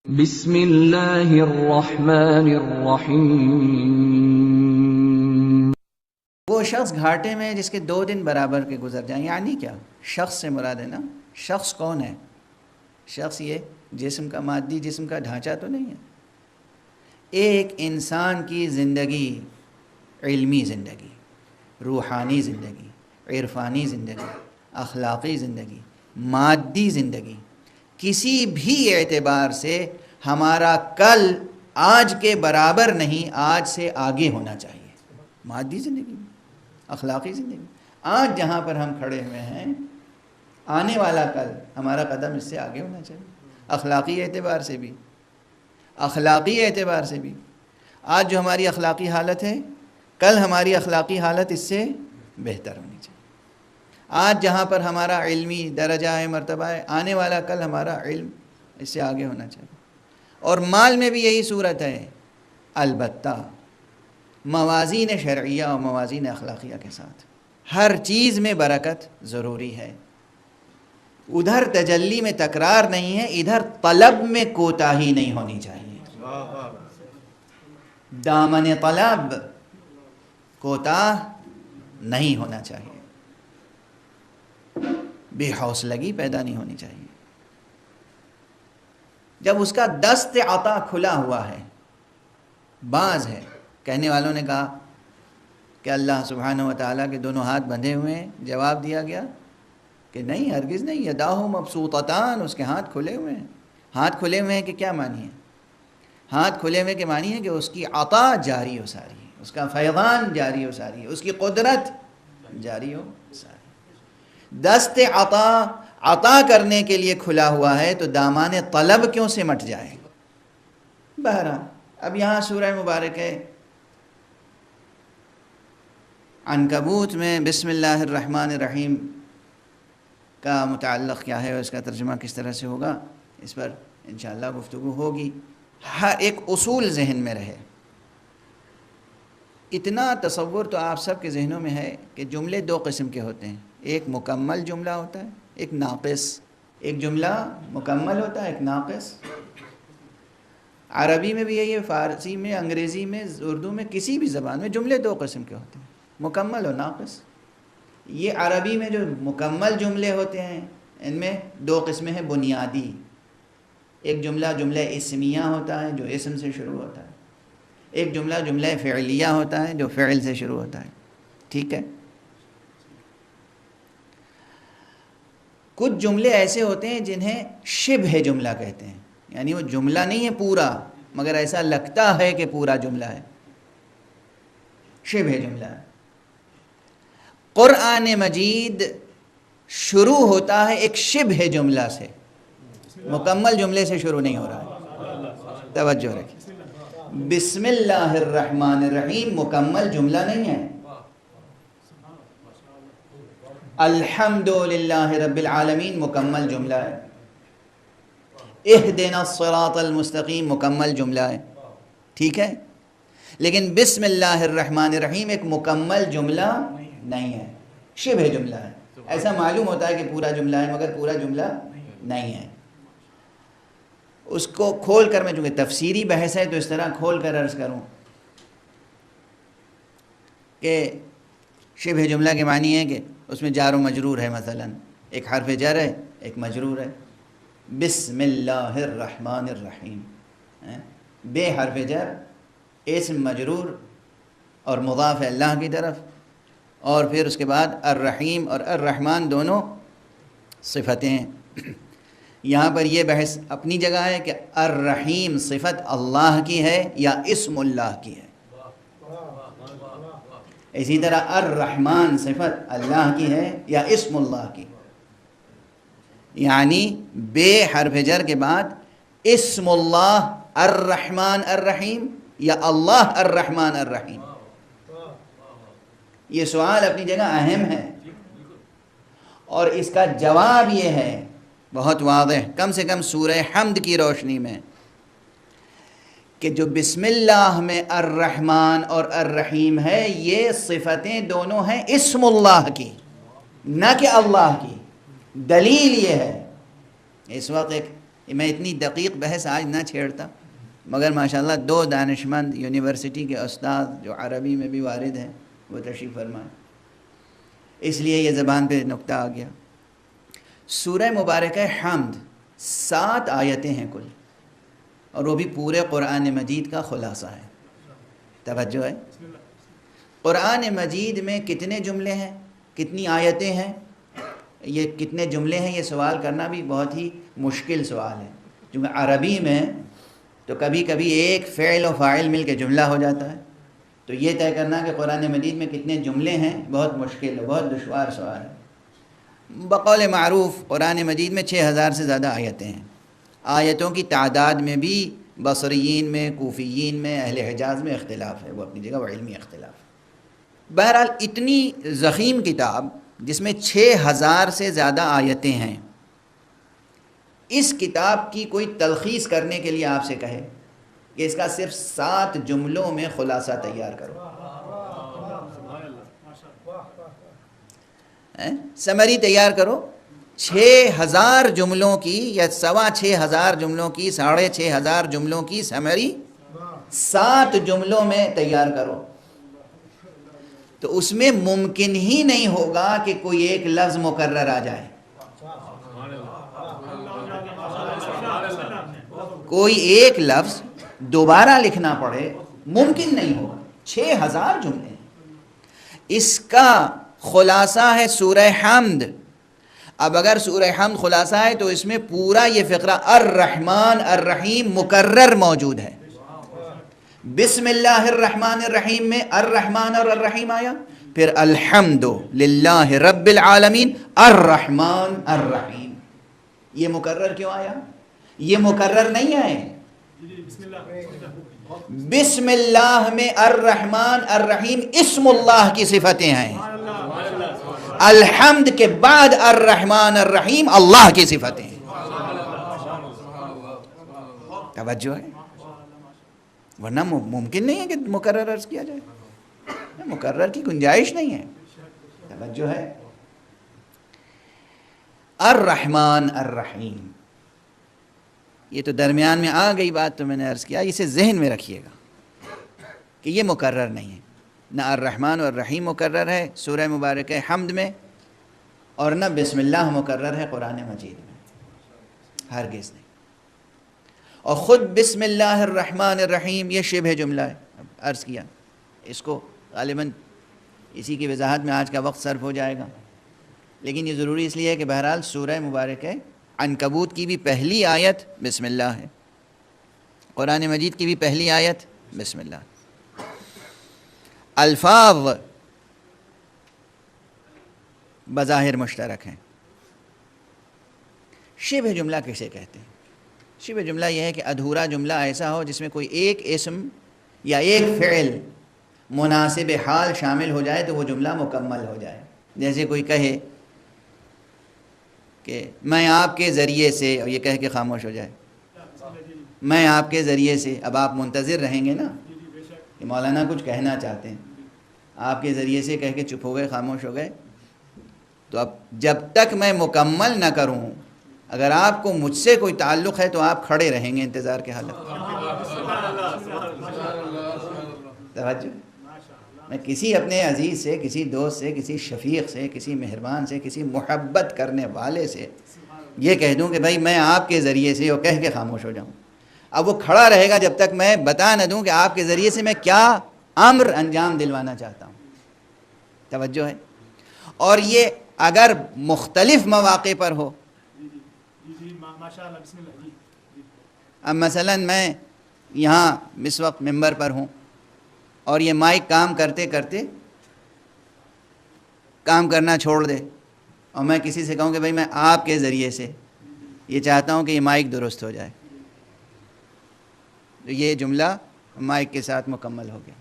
بسم اللہ الرحمن الرحیم۔ وہ شخص گھاٹے میں جس کے 2 دن برابر کے گزر جائیں، یعنی کیا؟ شخص سے مراد ہے نا، شخص کون ہے؟ شخص یہ جسم کا، مادی جسم کا ڈھانچہ تو نہیں ہے۔ ایک انسان کی زندگی، علمی زندگی، روحانی زندگی، عرفانی زندگی، اخلاقی زندگی، مادی زندگی، کسی بھی اعتبار سے ہمارا کل آج کے برابر نہیں، آج سے آگے ہونا چاہیے۔ مادی زندگی میں، اخلاقی زندگی، آج جہاں پر ہم کھڑے ہوئے ہیں، آنے والا کل ہمارا قدم اس سے آگے ہونا چاہیے، اخلاقی اعتبار سے بھی، اخلاقی اعتبار سے بھی۔ آج جو ہماری اخلاقی حالت ہے، کل ہماری اخلاقی حالت اس سے بہتر ہونی چاہیے۔ آج جہاں پر ہمارا علمی درجہ ہے، مرتبہ ہے، آنے والا کل ہمارا علم اس سے آگے ہونا چاہیے۔ اور مال میں بھی یہی صورت ہے، البتہ موازین شرعیہ اور موازین اخلاقیہ کے ساتھ ہر چیز میں برکت ضروری ہے۔ ادھر تجلی میں تکرار نہیں ہے، ادھر طلب میں کوتاہی نہیں ہونی چاہیے۔ دامن طلب کوتاہ نہیں ہونا چاہیے، بے حوصلگی پیدا نہیں ہونی چاہیے۔ جب اس کا دست عطا کھلا ہوا ہے، باز ہے، کہنے والوں نے کہا کہ اللہ سبحانہ و تعالیٰ کے دونوں ہاتھ بندھے ہوئے ہیں، جواب دیا گیا کہ نہیں، ہرگز نہیں، یداہ مبسوطتان، اس کے ہاتھ کھلے ہوئے ہیں۔ ہاتھ کھلے ہوئے ہیں کہ کیا معنی ہے؟ ہاتھ کھلے ہوئے کے معنی ہے کہ اس کی عطا جاری و ساری ہے، اس کا فیضان جاری و ساری ہے، اس کی قدرت جاری و ساری ہے۔ دست عطا کرنے کے لیے کھلا ہوا ہے تو دامان طلب کیوں سے مٹ جائے؟ بہرحال اب یہاں سورہ مبارک ہے عنکبوت میں بسم اللہ الرحمن الرحیم کا متعلق کیا ہے اور اس کا ترجمہ کس طرح سے ہوگا، اس پر انشاءاللہ گفتگو ہوگی۔ ہر ایک اصول ذہن میں رہے۔ اتنا تصور تو آپ سب کے ذہنوں میں ہے کہ جملے 2 قسم کے ہوتے ہیں، ایک مکمل جملہ ہوتا ہے، ایک ناقص۔ ایک جملہ مکمل ہوتا ہے، ایک ناقص۔ عربی میں بھی یہی ہے، فارسی میں، انگریزی میں، اردو میں، کسی بھی زبان میں جملے 2 قسم کے ہوتے ہیں، مکمل اور ناقص۔ یہ عربی میں جو مکمل جملے ہوتے ہیں، ان میں 2 قسمیں ہیں بنیادی۔ ایک جملہ اسمیہ ہوتا ہے جو اسم سے شروع ہوتا ہے، ایک جملہ فعلیہ ہوتا ہے جو فعل سے شروع ہوتا ہے، ٹھیک ہے؟ کچھ جملے ایسے ہوتے ہیں جنہیں شبہ جملہ کہتے ہیں، یعنی وہ جملہ نہیں ہے پورا، مگر ایسا لگتا ہے کہ پورا جملہ ہے، شبہ جملہ ہے۔ قرآن مجید شروع ہوتا ہے ایک شبہ جملہ سے، مکمل جملے سے شروع نہیں ہو رہا ہے، توجہ رکھیں۔ بسم اللہ الرحمن الرحیم مکمل جملہ نہیں ہے، الحمد للہ رب العالمین مکمل جملہ ہے، اہدنا الصراط المستقیم مکمل جملہ ہے، ٹھیک ہے؟ لیکن بسم اللہ الرحمن الرحیم ایک مکمل جملہ نہیں ہے، شبہ جملہ ہے۔ ایسا معلوم ہوتا ہے کہ پورا جملہ ہے مگر پورا جملہ نہیں ہے۔ اس کو کھول کر، میں چونکہ تفسیری بحث ہے تو اس طرح کھول کر عرض کروں کہ شبہ جملہ کے معنی ہے کہ اس میں جار و مجرور ہے، مثلا ایک حرف جر ہے، ایک مجرور ہے، بسم اللہ الرحمن الرحیم، بے حرف جر، اسم مجرور اور مضاف ہے اللہ کی طرف، اور پھر اس کے بعد الرحیم اور الرحمن دونوں صفتیں ہیں۔ یہاں پر یہ بحث اپنی جگہ ہے کہ الرحیم صفت اللہ کی ہے یا اسم اللہ کی ہے، اسی طرح الرحمن صفت اللہ کی ہے یا اسم اللہ کی، یعنی بے حرف جر کے بعد اسم اللہ الرحمن الرحیم یا اللہ الرحمن الرحیم۔ یہ سوال اپنی جگہ اہم ہے، اور اس کا جواب یہ ہے بہت واضح، کم سے کم سورہ حمد کی روشنی میں، کہ جو بسم اللہ میں الرحمن اور الرحیم ہے، یہ صفتیں دونوں ہیں اسم اللہ کی، نہ کہ اللہ کی۔ دلیل یہ ہے، اس وقت ایک میں اتنی دقیق بحث آج نہ چھیڑتا، مگر ماشاءاللہ 2 دانشمند یونیورسٹی کے استاد جو عربی میں بھی وارد ہیں وہ تشریف فرمائے، اس لیے یہ زبان پہ نقطہ آ گیا۔ سورہ مبارکہ حمد 7 آیتیں ہیں کل، اور وہ بھی پورے قرآن مجید کا خلاصہ ہے۔ توجہ ہے، قرآن مجید میں کتنے جملے ہیں، کتنی آیتیں ہیں، یہ کتنے جملے ہیں، یہ سوال کرنا بھی بہت ہی مشکل سوال ہے، کیونکہ عربی میں تو کبھی کبھی ایک فعل و فاعل مل کے جملہ ہو جاتا ہے، تو یہ طے کرنا کہ قرآن مجید میں کتنے جملے ہیں بہت مشکل ہے، بہت دشوار سوال ہے۔ بقول معروف قرآن مجید میں 6000 سے زیادہ آیتیں ہیں۔ آیتوں کی تعداد میں بھی بصریین میں، کوفیین میں، اہل حجاز میں اختلاف ہے، وہ اپنی جگہ وہ علمی اختلاف ہے۔ بہرحال اتنی ضخیم کتاب جس میں 6000 سے زیادہ آیتیں ہیں، اس کتاب کی کوئی تلخیص کرنے کے لیے آپ سے کہے کہ اس کا صرف 7 جملوں میں خلاصہ تیار کرو، سمری تیار کرو، 6000 جملوں کی یا 6500 جملوں کی، 6500 جملوں کی سمری 7 جملوں میں تیار کرو، تو اس میں ممکن ہی نہیں ہوگا کہ کوئی ایک لفظ مکرر آ جائے، کوئی ایک لفظ دوبارہ لکھنا پڑے، ممکن نہیں ہوگا۔ 6000 جملے ہیں، اس کا خلاصہ ہے سورہ حمد۔ اب اگر سورہ حمد خلاصہ ہے تو اس میں پورا یہ فقرہ الرحمن الرحیم مکرر موجود ہے۔ بسم اللہ الرحمن الرحیم میں الرحمن اور الرحیم آیا، پھر الحمد للہ رب العالمین الرحمن الرحیم، یہ مکرر کیوں آیا؟ یہ مکرر نہیں آئے، بسم اللہ میں الرحمن الرحیم اسم اللہ کی صفتیں ہیں، الحمد کے بعد الرحمن الرحیم اللہ کی صفتیں ہیں۔ توجہ ہے، ورنہ ممکن نہیں ہے کہ مکرر عرض کیا جائے، مکرر کی گنجائش نہیں ہے۔ توجہ ہے، الرحمن الرحیم، یہ تو درمیان میں آ گئی بات، تو میں نے عرض کیا اسے ذہن میں رکھیے گا کہ یہ مکرر نہیں ہے، نہ الرحمن والرحیم مکرر ہے سورہ مبارکہ حمد میں، اور نہ بسم اللہ مکرر ہے قرآن مجید میں، ہرگز نہیں۔ اور خود بسم اللہ الرحمن الرحیم یہ شبہ جملہ ہے، عرض کیا اس کو غالباً اسی کی وضاحت میں آج کا وقت صرف ہو جائے گا، لیکن یہ ضروری اس لیے ہے کہ بہرحال سورہ مبارکہ عنکبوت کی بھی پہلی آیت بسم اللہ ہے، قرآن مجید کی بھی پہلی آیت بسم اللہ۔ الفاظ بظاہر مشترک ہیں۔ شبہ جملہ کسے کہتے ہیں؟ شبہ جملہ یہ ہے کہ ادھورا جملہ ایسا ہو جس میں کوئی ایک اسم یا ایک فعل مناسب حال شامل ہو جائے تو وہ جملہ مکمل ہو جائے۔ جیسے کوئی کہے کہ میں آپ کے ذریعے سے، اور یہ کہہ کے خاموش ہو جائے، میں آپ کے ذریعے سے، اب آپ منتظر رہیں گے نا کہ مولانا کچھ کہنا چاہتے ہیں، آپ کے ذریعے سے کہہ کے چپ ہو گئے، خاموش ہو گئے، تو اب جب تک میں مکمل نہ کروں، اگر آپ کو مجھ سے کوئی تعلق ہے تو آپ کھڑے رہیں گے انتظار کے حالت۔ توجہ، میں کسی اپنے عزیز سے، کسی دوست سے، کسی شفیق سے، کسی مہربان سے، کسی محبت کرنے والے سے یہ کہہ دوں کہ بھائی میں آپ کے ذریعے سے، اور کہہ کے خاموش ہو جاؤں، اب وہ کھڑا رہے گا جب تک میں بتا نہ دوں کہ آپ کے ذریعے سے میں کیا امر انجام دلوانا چاہتا ہوں۔ توجہ ہے، اور یہ اگر مختلف مواقع پر ہو، اب مثلا میں یہاں اس وقت ممبر پر ہوں اور یہ مائک کام کرتے کرتے کام کرنا چھوڑ دے، اور میں کسی سے کہوں کہ بھائی میں آپ کے ذریعے سے یہ چاہتا ہوں کہ یہ مائک درست ہو جائے، تو یہ جملہ مائک کے ساتھ مکمل ہو گیا۔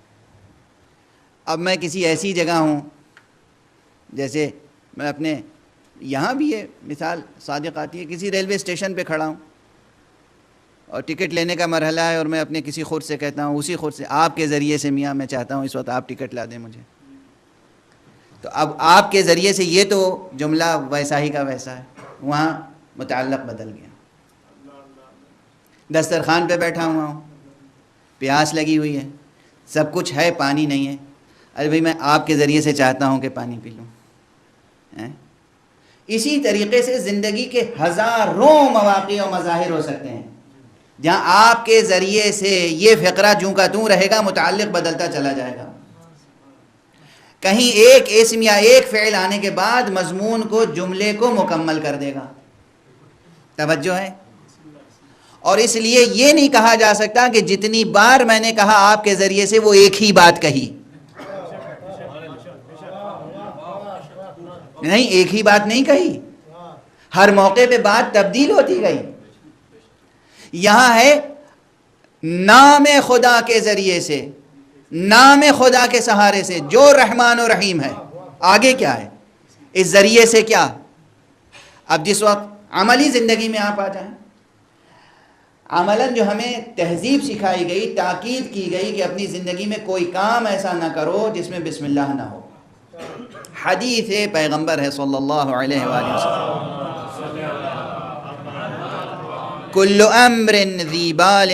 اب میں کسی ایسی جگہ ہوں، جیسے میں اپنے یہاں بھی یہ مثال صادق آتی ہے، کسی ریلوے اسٹیشن پہ کھڑا ہوں اور ٹکٹ لینے کا مرحلہ ہے، اور میں اپنے کسی خود سے کہتا ہوں، اسی خود سے آپ کے ذریعے سے میاں میں چاہتا ہوں اس وقت آپ ٹکٹ لا دیں مجھے، تو اب آپ کے ذریعے سے یہ تو جملہ ویسا ہی کا ویسا ہے، وہاں متعلق بدل گیا۔ دسترخوان پہ بیٹھا ہوا ہوں، پیاس لگی ہوئی ہے، سب کچھ ہے، پانی نہیں ہے، ارے بھائی میں آپ کے ذریعے سے چاہتا ہوں کہ پانی پی لوں۔ اسی طریقے سے زندگی کے ہزاروں مواقع و مظاہر ہو سکتے ہیں جہاں آپ کے ذریعے سے یہ فقرہ جوں کا توں رہے گا، متعلق بدلتا چلا جائے گا۔ کہیں ایک اسم یا ایک فعل آنے کے بعد مضمون کو، جملے کو مکمل کر دے گا۔ توجہ ہے؟ اور اس لیے یہ نہیں کہا جا سکتا کہ جتنی بار میں نے کہا آپ کے ذریعے سے وہ ایک ہی بات کہی، نہیں، ایک ہی بات نہیں کہی، ہر موقع پہ بات تبدیل ہوتی گئی۔ یہاں ہے نام خدا کے ذریعے سے، نام خدا کے سہارے سے جو رحمان و رحیم ہے، آگے کیا ہے اس ذریعے سے کیا؟ اب جس وقت عملی زندگی میں آپ آ جائیں، عملاً جو ہمیں تہذیب سکھائی گئی، تاکید کی گئی کہ اپنی زندگی میں کوئی کام ایسا نہ کرو جس میں بسم اللہ نہ ہو۔ حدیث پیغمبر ہے صلی اللہ علیہ وآلہ وسلم، کل امر ذی بال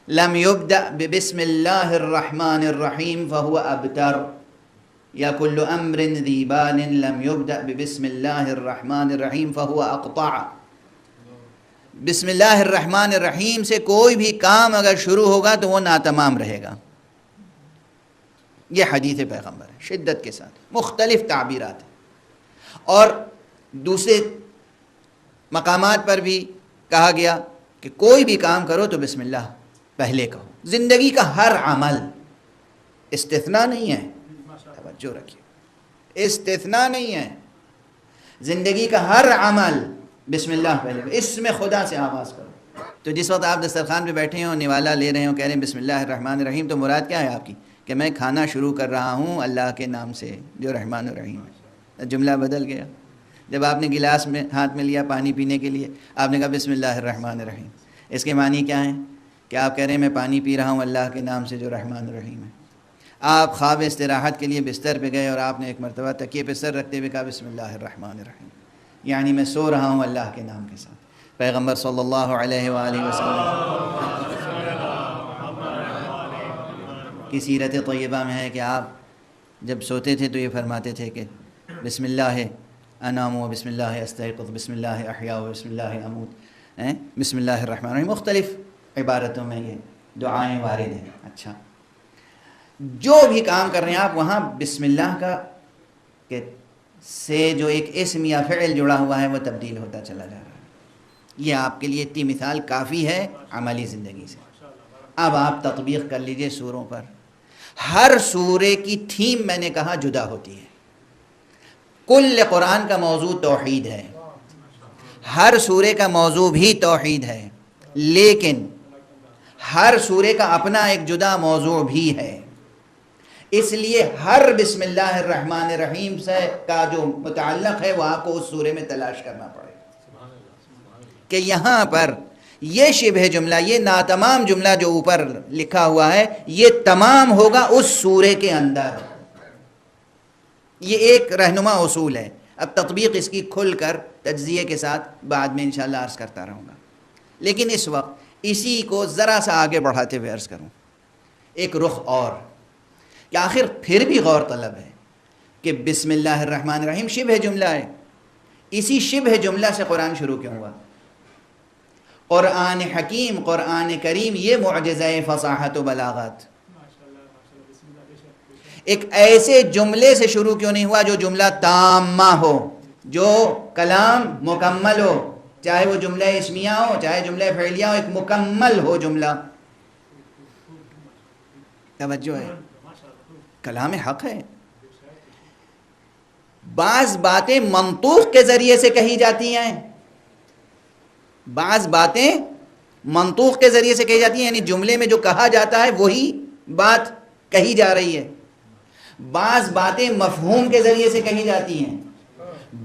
لم یبدأ ببسم اللہ الرحمن الرحیم فہو ابتر، یا کل امر ذی بال لم یبدأ ببسم اللہ الرحمن الرحیم فہو اقطع۔ بسم اللہ الرحمن الرحیم سے کوئی بھی کام اگر شروع ہوگا تو وہ ناتمام رہے گا۔ یہ حدیث پیغمبر ہے، شدت کے ساتھ مختلف تعبیرات ہیں، اور دوسرے مقامات پر بھی کہا گیا کہ کوئی بھی کام کرو تو بسم اللہ پہلے کہو۔ زندگی کا ہر عمل، استثناء نہیں ہے، توجہ رکھیے، استثناء نہیں ہے، زندگی کا ہر عمل بسم اللہ پہلے، اس میں خدا سے آغاز کرو۔ تو جس وقت آپ دسترخوان پہ بیٹھے ہوں، نوالا لے رہے ہوں، کہہ رہے ہیں بسم اللہ الرحمن الرحیم، تو مراد کیا ہے آپ کی؟ کہ میں کھانا شروع کر رہا ہوں اللہ کے نام سے جو رحمان الرحیم ہے۔ جملہ بدل گیا۔ جب آپ نے گلاس میں ہاتھ میں لیا پانی پینے کے لیے، آپ نے کہا بسم اللہ الرحمن الرحیم، اس کے معنی کیا ہیں؟ کہ آپ کہہ رہے ہیں میں پانی پی رہا ہوں اللہ کے نام سے جو رحمان الرحیم ہے۔ آپ خواب استراحت کے لیے بستر پہ گئے اور آپ نے ایک مرتبہ تکیے پہ سر رکھتے ہوئے کہا بسم اللہ الرحمن الرحیم، یعنی میں سو رہا ہوں اللہ کے نام کے ساتھ۔ پیغمبر صلی اللہ علیہ وآلہ وسلم کی سیرت طیبہ میں ہے کہ آپ جب سوتے تھے تو یہ فرماتے تھے کہ بسم اللہ انام و بسم اللہ استیقظ، بسم اللہ احیا و بسم اللہ اموت، بسم اللہ الرحمن الرحیم۔ مختلف عبارتوں میں یہ دعائیں وارد ہیں۔ اچھا، جو بھی کام کر رہے ہیں آپ، وہاں بسم اللہ کا کہ سے جو ایک اسم یا فعل جڑا ہوا ہے وہ تبدیل ہوتا چلا جا رہا ہے۔ یہ آپ کے لیے اتنی مثال کافی ہے عملی زندگی سے۔ اب آپ تطبیق کر لیجئے سوروں پر۔ ہر سورے کی تھیم میں نے کہا جدا ہوتی ہے۔ کل قرآن کا موضوع توحید ہے، ہر سورے کا موضوع بھی توحید ہے، لیکن ہر سورے کا اپنا ایک جدا موضوع بھی ہے۔ اس لیے ہر بسم اللہ الرحمن الرحیم سے کا جو متعلق ہے وہ آپ کو اس سورے میں تلاش کرنا پڑے کہ یہاں پر یہ شبہ جملہ، یہ ناتمام جملہ جو اوپر لکھا ہوا ہے، یہ تمام ہوگا اس سورے کے اندر۔ یہ ایک رہنما اصول ہے۔ اب تطبیق اس کی کھل کر تجزیے کے ساتھ بعد میں انشاءاللہ عرض کرتا رہوں گا، لیکن اس وقت اسی کو ذرا سا آگے بڑھاتے ہوئے عرض کروں ایک رخ اور، کہ آخر پھر بھی غور طلب ہے کہ بسم اللہ الرحمن الرحیم شبہ جملہ ہے، اسی شبہ جملہ سے قرآن شروع کیوں ہوا؟ قرآن حکیم، قرآن کریم، یہ معجزہ فصاحت و بلاغت، ایک ایسے جملے سے شروع کیوں نہیں ہوا جو جملہ تامہ ہو، جو کلام مکمل ہو، چاہے وہ جملہ اسمیہ ہو چاہے جملہ فعلیہ ہو، ایک مکمل ہو جملہ۔ توجہ ہے، کلام حق ہے۔ بعض باتیں منطوق کے ذریعے سے کہی جاتی ہیں، بعض باتیں منطوق کے ذریعے سے کہی جاتی ہیں، یعنی جملے میں جو کہا جاتا ہے وہی بات کہی جا رہی ہے۔ بعض باتیں مفہوم کے ذریعے سے کہی جاتی ہیں،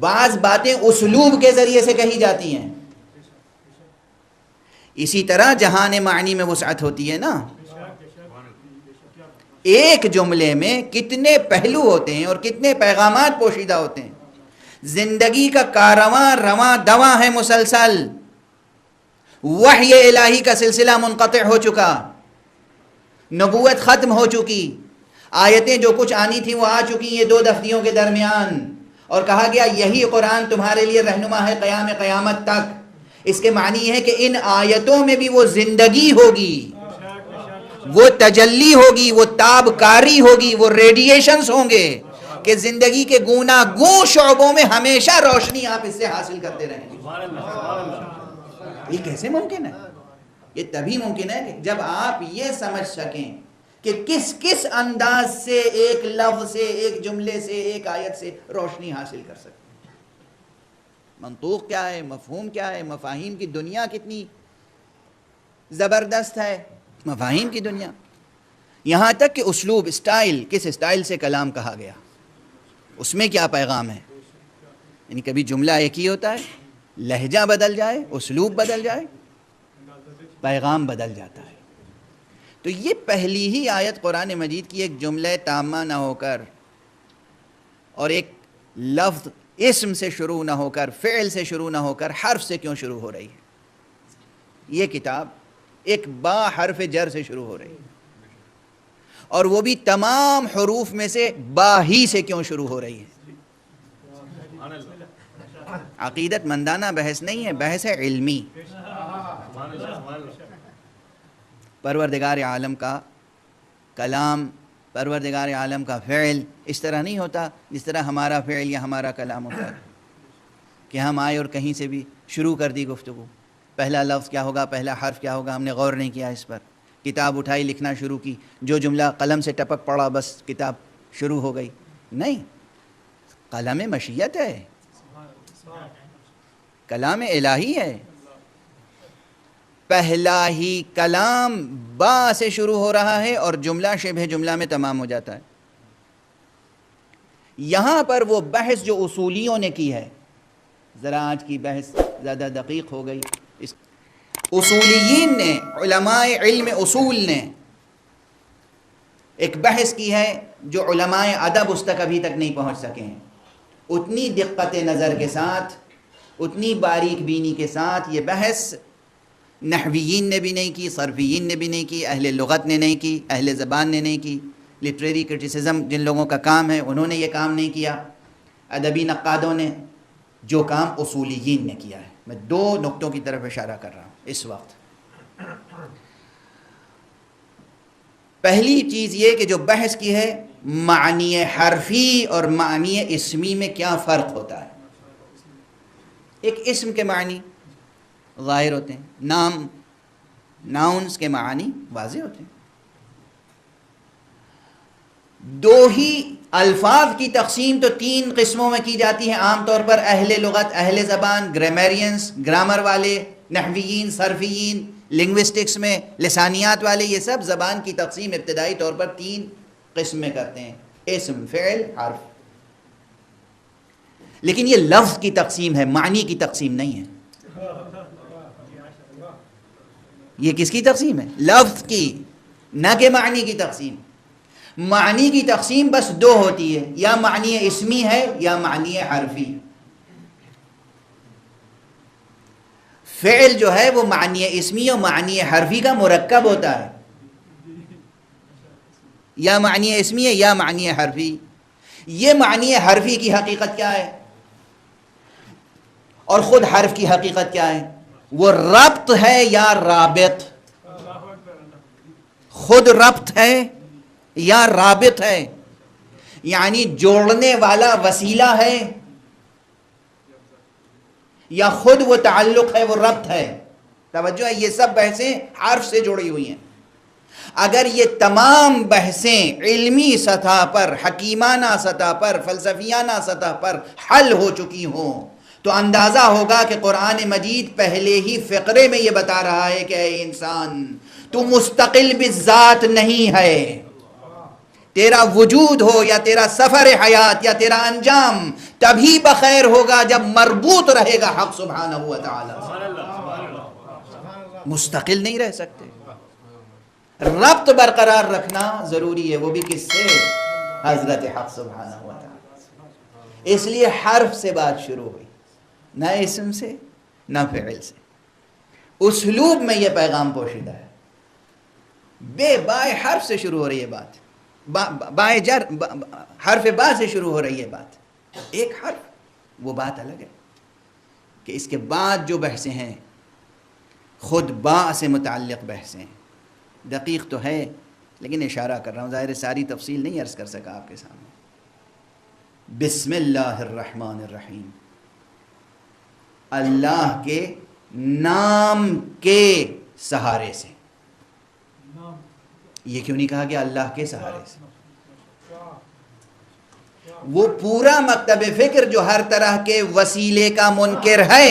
بعض باتیں اسلوب کے ذریعے سے کہی جاتی ہیں۔ اسی طرح جہان معنی میں وسعت ہوتی ہے نا، ایک جملے میں کتنے پہلو ہوتے ہیں اور کتنے پیغامات پوشیدہ ہوتے ہیں۔ زندگی کا کارواں رواں دواں ہے مسلسل، وحی الہی کا سلسلہ منقطع ہو چکا، نبوت ختم ہو چکی، آیتیں جو کچھ آنی تھیں وہ آ چکی یہ 2 دفتیوں کے درمیان، اور کہا گیا یہی قرآن تمہارے لیے رہنما ہے قیامت تک۔ اس کے معنی یہ ہے کہ ان آیتوں میں بھی وہ زندگی ہوگی، وہ تجلی ہوگی، وہ تابکاری ہوگی، وہ ریڈیشنز ہوں گے کہ زندگی کے گوناگون شعبوں میں ہمیشہ روشنی آپ اس سے حاصل کرتے رہیں گے۔ یہ کیسے ممکن ہے؟ یہ تبھی ممکن ہے کہ جب آپ یہ سمجھ سکیں کہ کس انداز سے ایک لفظ سے، ایک جملے سے، ایک آیت سے روشنی حاصل کر سکتے ہیں۔ منطوق کیا ہے، مفہوم کیا ہے، مفاہیم کی دنیا کتنی زبردست ہے، مفاہیم کی دنیا، یہاں تک کہ اسلوب، اسٹائل، کس اسٹائل سے کلام کہا گیا، اس میں کیا پیغام ہے۔ یعنی کبھی جملہ ایک ہی ہوتا ہے، لہجہ بدل جائے، اسلوب بدل جائے، پیغام بدل جاتا ہے۔ تو یہ پہلی ہی آیت قرآن مجید کی ایک جملہ تامہ نہ ہو کر اور ایک لفظ اسم سے شروع نہ ہو کر، فعل سے شروع نہ ہو کر، حرف سے کیوں شروع ہو رہی ہے؟ یہ کتاب ایک با حرف جر سے شروع ہو رہی ہے، اور وہ بھی تمام حروف میں سے با ہی سے کیوں شروع ہو رہی ہے؟ عقیدت مندانہ بحث نہیں ہے، بحث ہے علمی۔ پروردگار عالم کا کلام، پروردگار عالم کا فعل اس طرح نہیں ہوتا جس طرح ہمارا فعل یا ہمارا کلام ہوتا ہے کہ ہم آئے اور کہیں سے بھی شروع کر دی گفتگو، پہلا لفظ کیا ہوگا، پہلا حرف کیا ہوگا، ہم نے غور نہیں کیا اس پر، کتاب اٹھائی، لکھنا شروع کی، جو جملہ قلم سے ٹپک پڑا بس کتاب شروع ہو گئی۔ نہیں، قلم مشیت ہے، کلام الہی ہے، پہلا ہی کلام با سے شروع ہو رہا ہے اور جملہ شبہ جملہ میں تمام ہو جاتا ہے۔ یہاں پر وہ بحث جو اصولیوں نے کی ہے، ذرا آج کی بحث زیادہ دقیق ہو گئی، اصولیین نے، علماء علم اصول نے ایک بحث کی ہے جو علماء ادب اس تک ابھی تک نہیں پہنچ سکے ہیں، اتنی دقت نظر کے ساتھ، اتنی باریک بینی کے ساتھ یہ بحث نحویین نے بھی نہیں کی، صرفیین نے بھی نہیں کی، اہل لغت نے نہیں کی، اہل زبان نے نہیں کی، لٹریری کرٹیسزم جن لوگوں کا کام ہے انہوں نے یہ کام نہیں کیا، ادبی نقادوں نے، جو کام اصولیین نے کیا ہے۔ میں 2 نقطوں کی طرف اشارہ کر رہا ہوں اس وقت۔ پہلی چیز یہ کہ جو بحث کی ہے معنی حرفی اور معنی اسمی میں کیا فرق ہوتا ہے۔ ایک اسم کے معنی ظاہر ہوتے ہیں، ناؤنز کے معنی واضح ہوتے ہیں۔ 2 ہی الفاظ کی تقسیم تو 3 قسموں میں کی جاتی ہے عام طور پر، اہل لغت، اہل زبان، گرامیرینز، گرامر والے، نحویین، صرفیین، لنگوسٹکس میں لسانیات والے، یہ سب زبان کی تقسیم ابتدائی طور پر 3 قسم میں کرتے ہیں، اسم، فعل، حرف۔ لیکن یہ لفظ کی تقسیم ہے، معنی کی تقسیم نہیں ہے۔ یہ کس کی تقسیم ہے؟ لفظ کی، نہ کہ معنی کی تقسیم۔ معنی کی تقسیم بس 2 ہوتی ہے، یا معنی اسمی ہے یا معنی حرفی۔ فعل جو ہے وہ معنی اسمی اور معنی حرفی کا مرکب ہوتا ہے، یا معنی اسمی ہے یا معنی حرفی۔ یہ معنی حرفی کی حقیقت کیا ہے اور خود حرف کی حقیقت کیا ہے؟ وہ ربط ہے یا رابط؟ خود ربط ہے یا رابط ہے؟ یعنی جوڑنے والا وسیلہ ہے یا خود وہ تعلق ہے، وہ ربط ہے؟ توجہ ہے، یہ سب بحثیں حرف سے جڑی ہوئی ہیں۔ اگر یہ تمام بحثیں علمی سطح پر، حکیمانہ سطح پر، فلسفیانہ سطح پر حل ہو چکی ہوں تو اندازہ ہوگا کہ قرآن مجید پہلے ہی فقرے میں یہ بتا رہا ہے کہ اے انسان، تو مستقل بالذات نہیں ہے، تیرا وجود ہو یا تیرا سفر حیات یا تیرا انجام تبھی بخیر ہوگا جب مربوط رہے گا حق سبحانہ و تعالی۔ مستقل نہیں رہ سکتے، ربط برقرار رکھنا ضروری ہے، وہ بھی کس سے؟ حضرت حق سبحانہ و تعالی۔ اس لیے حرف سے بات شروع ہوئی، نہ اسم سے نہ فعل سے۔ اسلوب میں یہ پیغام پوشیدہ ہے. بے بائے حرف سے شروع ہو رہی ہے بات, بائے جر حرف با سے شروع ہو رہی ہے بات, ایک حرف, وہ بات الگ ہے کہ اس کے بعد جو بحثیں ہیں خود با سے متعلق بحثیں, دقیق تو ہے لیکن اشارہ کر رہا ہوں, ظاہر ساری تفصیل نہیں عرض کر سکا آپ کے سامنے. بسم اللہ الرحمن الرحیم, اللہ کے نام کے سہارے سے. یہ کیوں نہیں کہا گیا اللہ کے سہارے سے؟ وہ پورا مکتب فکر جو ہر طرح کے وسیلے کا منکر ہے,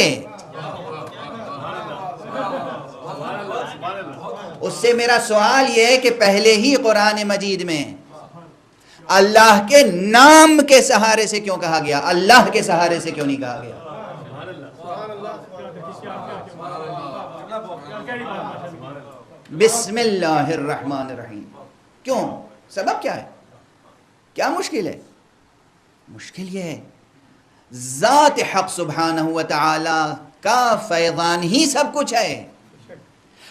اس سے میرا سوال یہ ہے کہ پہلے ہی قرآن مجید میں اللہ کے نام کے سہارے سے کیوں کہا گیا, اللہ کے سہارے سے کیوں نہیں کہا گیا؟ بسم اللہ الرحمن الرحیم کیوں؟ سبب کیا ہے؟ کیا مشکل ہے؟ مشکل یہ ہے ذات حق سبحانہ و تعالی کا فیضان ہی سب کچھ ہے,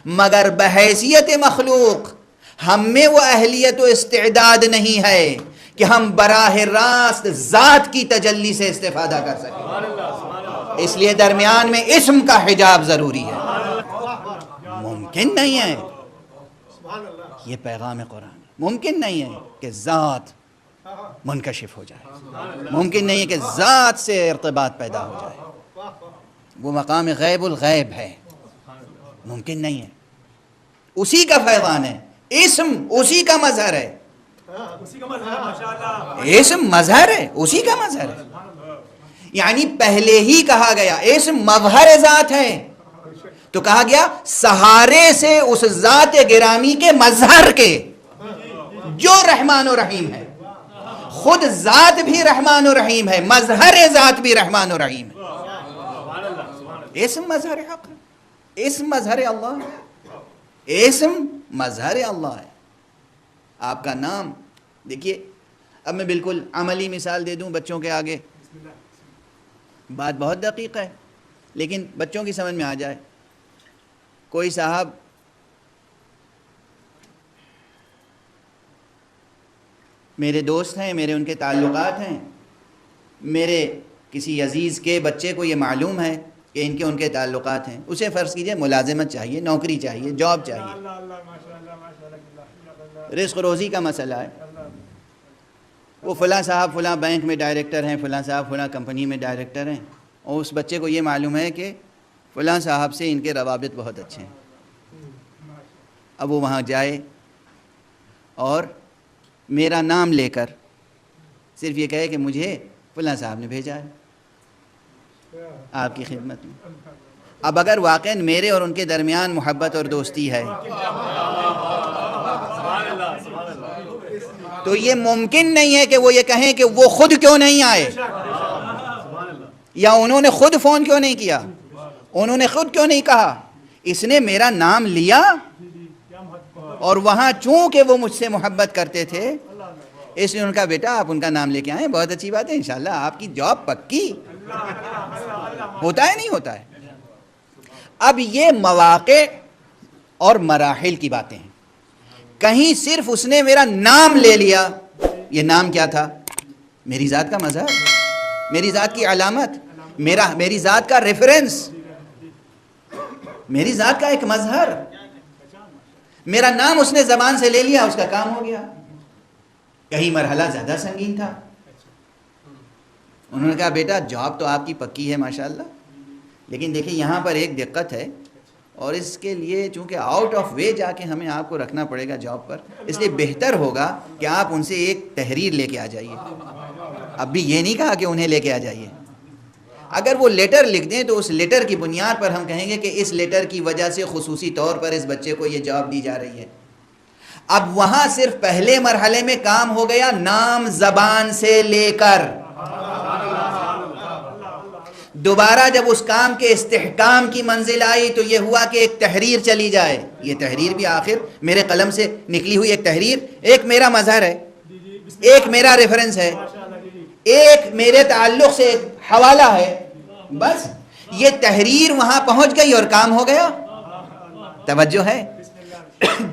مگر بحیثیت مخلوق ہم میں وہ اہلیت و استعداد نہیں ہے کہ ہم براہ راست ذات کی تجلی سے استفادہ کر سکیں. اس لیے درمیان میں اسم کا حجاب ضروری ہے. ممکن نہیں ہے, یہ پیغام قرآن, ممکن نہیں ہے کہ ذات منکشف ہو جائے, ممکن نہیں ہے کہ ذات سے ارتباط پیدا ہو جائے, وہ مقام غیب الغیب ہے, ممکن نہیں ہے. اسی کا فیضان ہے, اسم اسی کا مظہر ہے, اسم مظہر ہے, اسی کا مظہر ہے. یعنی پہلے ہی کہا گیا اسم مظہر ذات ہے, تو کہا گیا سہارے سے اس ذات گرامی کے مظہر کے جو رحمان و رحیم ہے. خود ذات بھی رحمان و رحیم ہے, مظہر ذات بھی رحمان و رحیم ہے. اسم مظہر حق ہے, اسم مظہر اللہ ہے, اسم مظہر اللہ ہے. آپ کا نام دیکھیے, اب میں بالکل عملی مثال دے دوں بچوں کے آگے, بات بہت دقیق ہے لیکن بچوں کی سمجھ میں آ جائے. کوئی صاحب میرے دوست ہیں, میرے ان کے تعلقات ہیں, میرے کسی عزیز کے بچے کو یہ معلوم ہے کہ ان کے تعلقات ہیں, اسے فرض کیجئے ملازمت چاہیے, نوکری چاہیے, جاب چاہیے, رزق روزی کا مسئلہ ہے. وہ فلاں صاحب فلاں بینک میں ڈائریکٹر ہیں, فلاں صاحب فلاں کمپنی میں ڈائریکٹر ہیں, اور اس بچے کو یہ معلوم ہے کہ فلاں صاحب سے ان کے روابط بہت اچھے ہیں. اب وہ وہاں جائے اور میرا نام لے کر صرف یہ کہے کہ مجھے فلاں صاحب نے بھیجا ہے آپ کی خدمت میں. اب اگر واقعاً میرے اور ان کے درمیان محبت اور دوستی ہے تو یہ ممکن نہیں ہے کہ وہ یہ کہیں کہ وہ خود کیوں نہیں آئے, یا انہوں نے خود فون کیوں نہیں کیا, انہوں نے خود کیوں نہیں کہا. اس نے میرا نام لیا اور وہاں چونکہ وہ مجھ سے محبت کرتے تھے اس لیے ان کا بیٹا آپ ان کا نام لے کے آئیں, بہت اچھی بات ہے, انشاءاللہ آپ کی جاب پکی. ہوتا ہے نہیں ہوتا ہے. اب یہ مواقع اور مراحل کی باتیں ہیں. کہیں صرف اس نے میرا نام لے لیا, یہ نام کیا تھا؟ میری ذات کا مظہر, میری ذات کی علامت, میری ذات کا ریفرنس, میری ذات کا ایک مظہر. میرا نام اس نے زبان سے لے لیا, اس کا کام ہو گیا. کہیں مرحلہ زیادہ سنگین تھا, انہوں نے کہا بیٹا جاب تو آپ کی پکی ہے ماشاءاللہ, لیکن دیکھیں یہاں پر ایک دقت ہے, اور اس کے لیے چونکہ آؤٹ آف وے جا کے ہمیں آپ کو رکھنا پڑے گا جاب پر, اس لیے بہتر ہوگا کہ آپ ان سے ایک تحریر لے کے آ جائیے. اب بھی یہ نہیں کہا کہ انہیں لے کے آ جائیے, اگر وہ لیٹر لکھ دیں تو اس لیٹر کی بنیاد پر ہم کہیں گے کہ اس لیٹر کی وجہ سے خصوصی طور پر اس بچے کو یہ جاب دی جا رہی ہے. اب وہاں صرف پہلے مرحلے میں کام ہو گیا نام زبان سے لے کر, دوبارہ جب اس کام کے استحکام کی منزل آئی تو یہ ہوا کہ ایک تحریر چلی جائے. یہ تحریر بھی آخر میرے قلم سے نکلی ہوئی ایک تحریر, ایک میرا مظہر ہے, ایک میرا ریفرنس ہے, ایک میرے تعلق سے ایک حوالہ ہے. بس یہ تحریر وہاں پہنچ گئی اور کام ہو گیا. توجہ ہے؟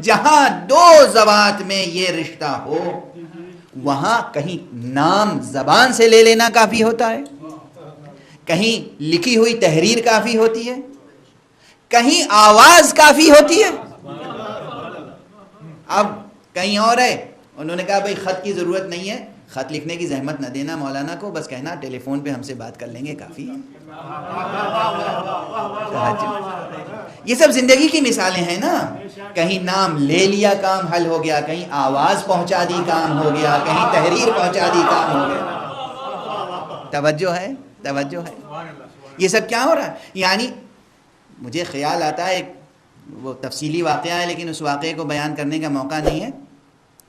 جہاں دو ذوات میں یہ رشتہ ہو وہاں کہیں نام زبان سے لے لینا کافی ہوتا ہے، کہیں لکھی ہوئی تحریر کافی ہوتی ہے، کہیں آواز کافی ہوتی ہے۔ اب کہیں اور ہے، انہوں نے کہا بھئی خط کی ضرورت نہیں ہے، خط لکھنے کی زحمت نہ دینا مولانا کو، بس کہنا ٹیلی فون پہ ہم سے بات کر لیں گے کافی ہے۔ یہ سب زندگی کی مثالیں ہیں نا، کہیں نام لے لیا کام حل ہو گیا، کہیں آواز پہنچا دی کام ہو گیا، کہیں تحریر پہنچا دی کام ہو گیا۔ توجہ ہے؟ توجہ ہے؟ یہ سب کیا ہو رہا ہے؟ یعنی مجھے خیال آتا ہے، وہ تفصیلی واقعہ ہے لیکن اس واقعے کو بیان کرنے کا موقع نہیں ہے،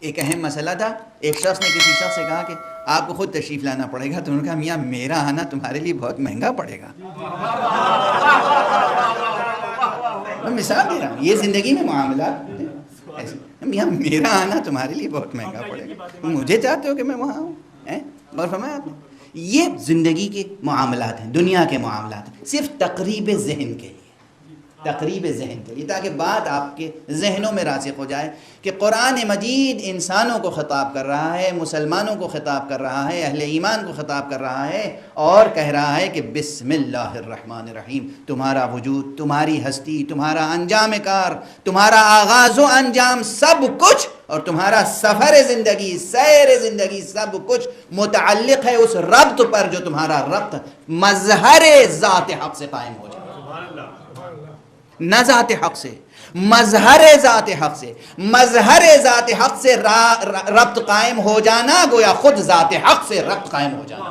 ایک اہم مسئلہ تھا، ایک شخص نے کسی شخص سے کہا کہ آپ کو خود تشریف لانا پڑے گا، تو انہوں نے کہا میاں میرا آنا تمہارے لیے بہت مہنگا پڑے گا۔ میں مثال دے رہا ہوں، یہ زندگی میں معاملات ایسے، میاں میرا آنا تمہارے لیے بہت مہنگا پڑے گا، مجھے چاہتے ہو کہ میں وہاں ہوں؟ اور فرمایا آپ نے یہ زندگی کے معاملات ہیں، دنیا کے معاملات ہیں، صرف تقریب ذہن کے لیے، تقریب ذہن کے لیے، تاکہ بات آپ کے ذہنوں میں راسخ ہو جائے کہ قرآن مجید انسانوں کو خطاب کر رہا ہے، مسلمانوں کو خطاب کر رہا ہے، اہل ایمان کو خطاب کر رہا ہے، اور کہہ رہا ہے کہ بسم اللہ الرحمن الرحیم، تمہارا وجود، تمہاری ہستی، تمہارا انجام کار، تمہارا آغاز و انجام، سب کچھ، اور تمہارا سفر زندگی، سیر زندگی، سب کچھ متعلق ہے اس ربط پر جو تمہارا ربط مظہر ذات حق سے قائم ہو جائے، نہ ذات حق سے، مظہر ذات حق سے، مظہر ذات حق سے ربط قائم ہو جانا گویا خود ذات حق سے ربط قائم ہو جانا۔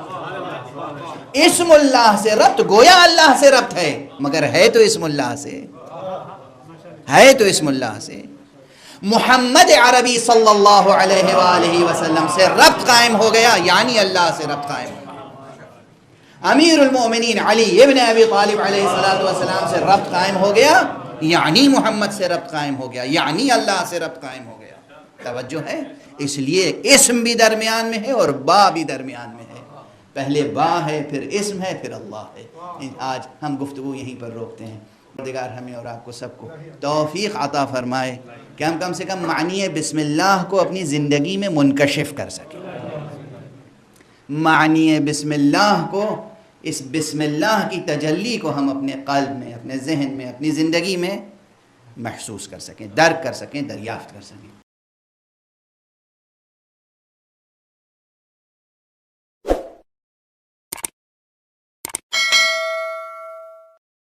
اسم اللہ سے ربط گویا اللہ سے ربط ہے، مگر ہے تو اسم اللہ سے، ہے تو اسم اللہ سے۔ محمد عربی صلی اللہ علیہ وآلہ وسلم سے ربط قائم ہو گیا، یعنی اللہ سے ربط قائم ہو گیا۔ امیر المومنین علی ابن ابی طالب علیہ السلام سے ربط قائم ہو گیا، یعنی محمد سے ربط قائم ہو گیا، یعنی اللہ سے ربط قائم ہو گیا۔ توجہ ہے؟ اس لیے اسم بھی درمیان میں ہے اور با بھی درمیان میں ہے، پہلے با ہے، پھر اسم ہے، پھر اللہ ہے۔ آج ہم گفتگو یہیں پر روکتے ہیں، پروردگار ہمیں اور آپ کو سب کو توفیق عطا فرمائے کہ ہم کم سے کم معنی بسم اللہ کو اپنی زندگی میں منکشف کر سکیں، معنی بسم اللہ کو، اس بسم اللہ کی تجلی کو ہم اپنے قلب میں، اپنے ذہن میں، اپنی زندگی میں محسوس کر سکیں، درک کر سکیں، دریافت کر سکیں۔